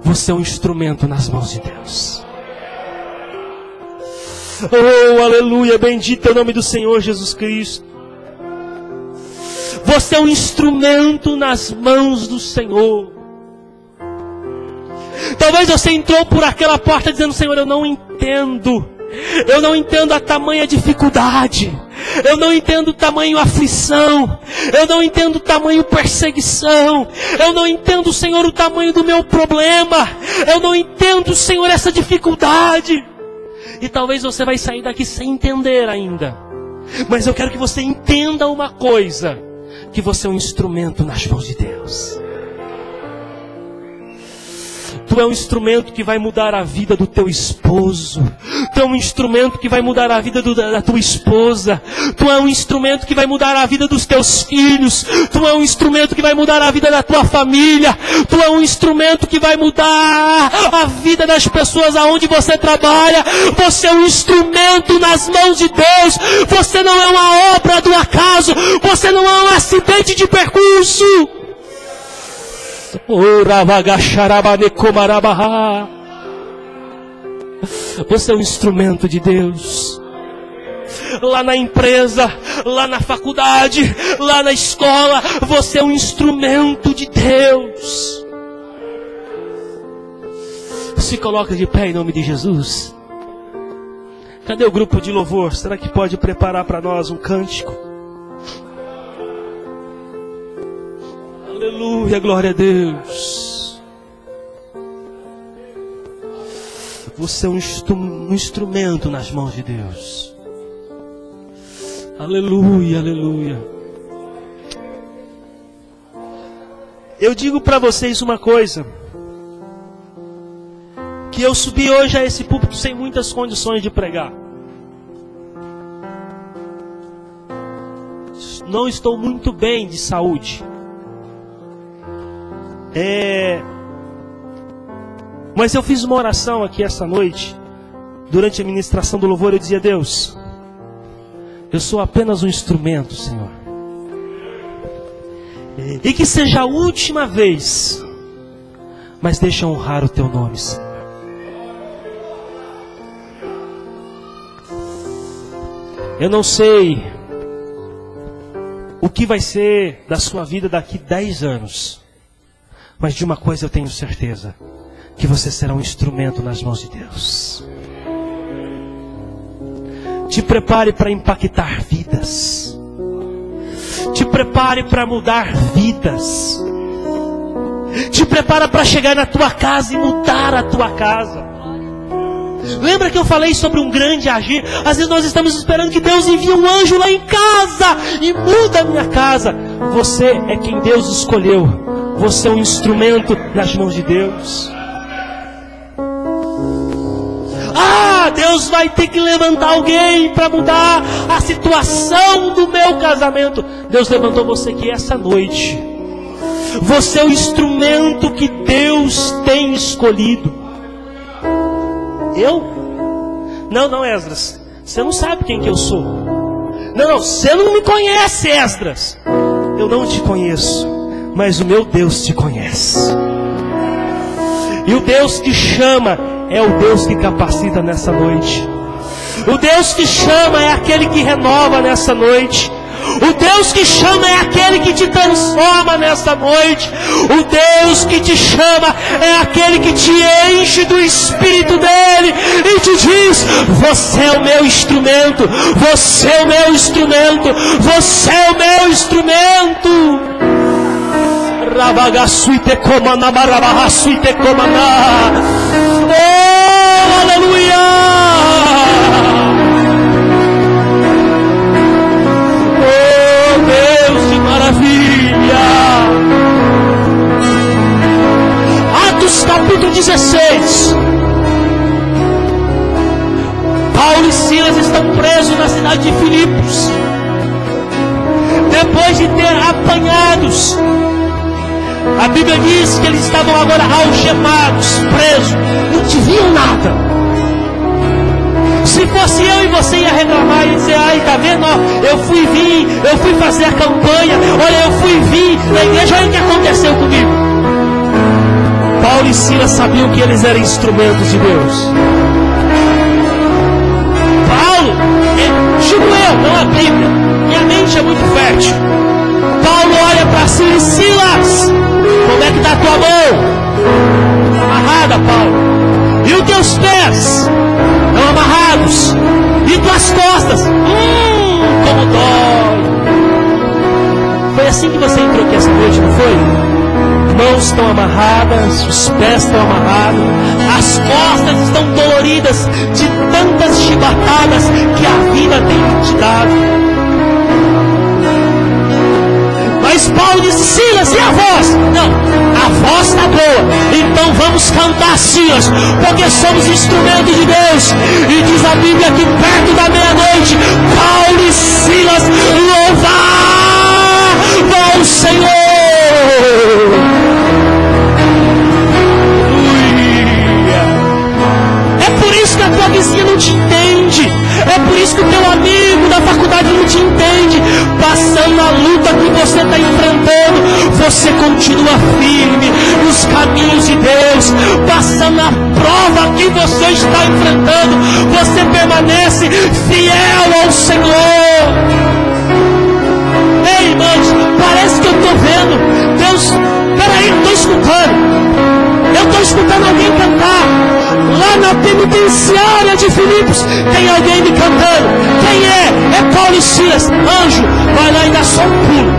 Você é um instrumento nas mãos de Deus. Oh, aleluia, bendito é o nome do Senhor Jesus Cristo. Você é um instrumento nas mãos do Senhor. Talvez você entrou por aquela porta dizendo: Senhor, eu não entendo a tamanha dificuldade, eu não entendo o tamanho aflição, eu não entendo o tamanho perseguição, eu não entendo, Senhor, o tamanho do meu problema, eu não entendo, Senhor, essa dificuldade. E talvez você vai sair daqui sem entender ainda, mas eu quero que você entenda uma coisa: que você é um instrumento nas mãos de Deus. Tu é um instrumento que vai mudar a vida do teu esposo. Tu é um instrumento que vai mudar a vida da tua esposa. Tu é um instrumento que vai mudar a vida dos teus filhos. Tu é um instrumento que vai mudar a vida da tua família. Tu é um instrumento que vai mudar a vida das pessoas aonde você trabalha. Você é um instrumento nas mãos de Deus. Você não é uma obra do acaso. Você não é um acidente de percurso. Você é um instrumento de Deus. Lá na empresa, lá na faculdade, lá na escola, você é um instrumento de Deus. Se coloca de pé em nome de Jesus. Cadê o grupo de louvor? Será que pode preparar para nós um cântico? Aleluia, glória a Deus. Você é um instrumento nas mãos de Deus. Aleluia, aleluia. Eu digo para vocês uma coisa: que eu subi hoje a esse púlpito sem muitas condições de pregar. Não estou muito bem de saúde. Mas eu fiz uma oração aqui essa noite. Durante a ministração do louvor eu dizia: Deus, eu sou apenas um instrumento, Senhor. E que seja a última vez, mas deixa honrar o Teu nome, Senhor. Eu não sei o que vai ser da sua vida daqui 10 anos. Mas de uma coisa eu tenho certeza: que você será um instrumento nas mãos de Deus. Te prepare para impactar vidas. Te prepare para mudar vidas. Te prepara para chegar na tua casa e mudar a tua casa. Lembra que eu falei sobre um grande agir? Às vezes nós estamos esperando que Deus envie um anjo lá em casa e muda a minha casa. Você é quem Deus escolheu. Você é um instrumento nas mãos de Deus. Deus vai ter que levantar alguém para mudar a situação do meu casamento. Deus levantou você aqui essa noite. Você é o instrumento que Deus tem escolhido. Eu? Não, Esdras. Você não sabe quem que eu sou. Não, você não me conhece, Esdras. Eu não te conheço, mas o meu Deus te conhece. E o Deus que chama é o Deus que capacita nessa noite. O Deus que chama é aquele que renova nessa noite. O Deus que chama é aquele que te transforma nessa noite. O Deus que te chama é aquele que te enche do Espírito dele e te diz: você é o meu instrumento, você é o meu instrumento, você é o meu instrumento. Oh, aleluia! Oh, Deus de maravilha! Atos capítulo 16. Paulo e Silas estão presos na cidade de Filipos. Depois de ter apanhados, a Bíblia diz que eles estavam agora algemados, presos, não te viam nada. Se fosse eu e você ia reclamar e dizer: ai, tá vendo? Ó, eu fui fazer a campanha, olha, eu fui vir na igreja, olha o que aconteceu comigo. Paulo e Silas sabiam que eles eram instrumentos de Deus. Paulo, digo eu, não a Bíblia, minha mente é muito fértil. Paulo olha para Silas: Silas, como é que está a tua mão? Amarrada, Paulo. E os teus pés? Não amarrados. E tuas costas? Como dói. Foi assim que você entrou aqui essa noite, não foi? Mãos estão amarradas, os pés estão amarrados, as costas estão doloridas de tantas chibatadas que a vida tem te dado. Mas Paulo disse: Silas, e a voz? Não, a voz está boa, então vamos cantar, Silas, porque somos instrumentos de Deus. E diz a Bíblia que perto da meia-noite, Paulo e Silas louvavam ao Senhor. É por isso que a tua vizinha não te entende. É por isso que o teu amigo da faculdade não te entende. Passando a luta que você está enfrentando, você continua firme nos caminhos de Deus. Passando a prova que você está enfrentando, você permanece fiel ao Senhor. Ei, irmãos, parece que eu estou vendo Deus. Peraí, estou escutando. Eu estou escutando alguém cantar. Lá na penitenciária de Filipos tem alguém me cantando. Quem é? É Paulo e Silas. Anjo, vai lá e dá só um pulo.